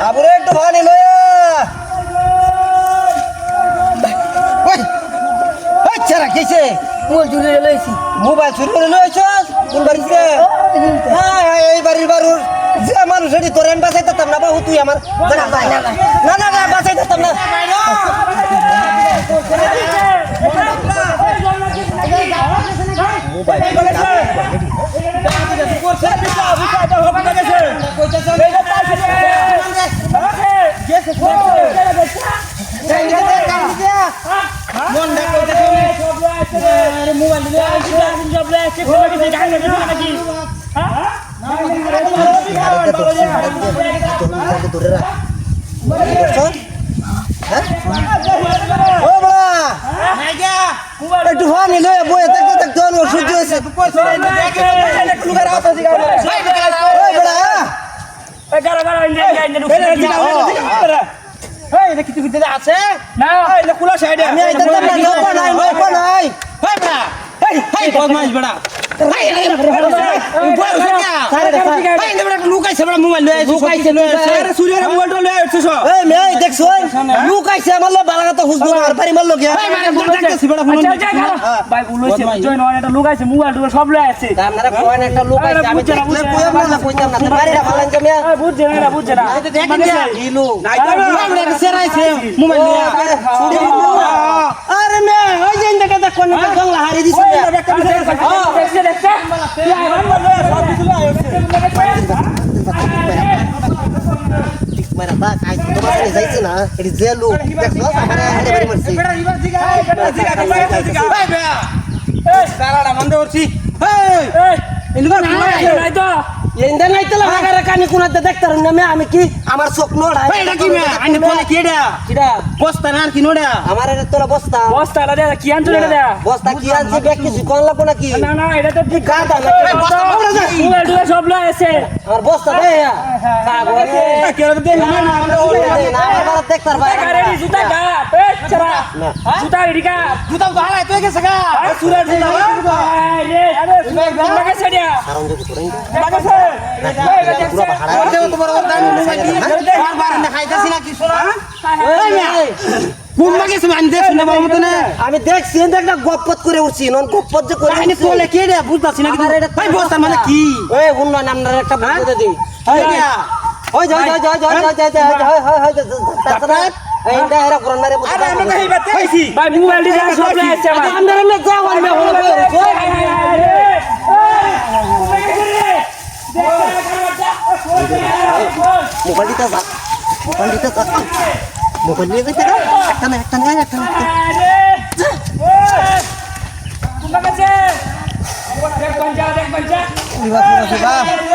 আবুরে একটু পানি লয়া ওই ওই ছাড়া কিছে মোবাইল চুরি করে লইছস কোন বাড়িতে হ্যাঁ এই বাড়ির বারুর যে মানুষ এটি তোর এন বাঁচাই দিতাম না বাবু তুই আমার না না না বাঁচাই দিতাম না একটু পানি লয়ে বয়ে দেখতে দেখতে অনেক সহ্য হয়েছে আছে না খোলা সাইডে আমি লুকাইছে মোবাইল দেখছো লুকাইছে আমার বালাগাতা হুজুর আর পারি মারলো কি লুকাইছে মোবাইল সব লয়ে আছে আপনারা কোন একটা লুকাইছে আমি দেখলে কইতাম না কইতাম না বাড়িটা ভালো লাগে মিয়া বুঝছে না বুঝছে না এই তো দেখেন না ইলু নাই তো মোবাইল সেরাইছে মোবাইল নিয়া আরে মে ওই যে ইন্দা কথা কোন গংলা হারি দিছে দেখছে দেখছে मेरा बा काय तुम्हाला जायचं ना इथे जे लोक देखो आम्हाला हेडे बरी मरसी साराडा मंदे वरची इंदुका नाही तो इंदा नाही तला हागारा कानी कुणात देखतार ना मी आम्ही की আমার চোখ নোড়া এটা কি মে আনি বলে কিডা কিডা বস্তা না কি নোড়া আমার এটা তোরা বস্তা বস্তা লা দে কি আনছো এটা দে বস্তা কি আনছে ব্যাগ কিছু কোন লাগবো নাকি না না এটা তো ঠিক গাদা না বস্তা পড়ে যায় মোবাইল দুটো সব লয়ে আছে আমার বস্তা দে কাগজ কেন দে না না আমরা ওরে না আমরা দেখতার ভাই আরে জুতা গা পেট চরা জুতা এদিকা জুতা তো হালাই তুই গেছে গা সুরের জুতা আরে আরে লাগে সেডিয়া কারণ যে তোরা লাগছে পুরো ভাড়া করতে তোমার দাম মোবাইল বারবার না খাইতাছি না কি সোনা কোন লাগে তুমি আনতে শুনে বাবা মত না আমি দেখছি একটা গপ্পত করে উঠছি নন গপ্পত যে করে আমি তোলে কে রে বুঝতাছি না কি ভাই বস্তা মানে কি ওই উন্নয়ন আমরা একটা বুঝতে দেই ওই যাও যাও যাও যাও যাও যাও এই দায়রা কোরআন মারে আরে আমরা কই বাতে কইছি ভাই মোবাইল দি সব লয়ে আছে আমার আমরা না যাও আমি হলো মোবাইল দিতে যা মোবাইল নিয়ে যেতে না একটা না দেখ পঞ্জা ওই বাবা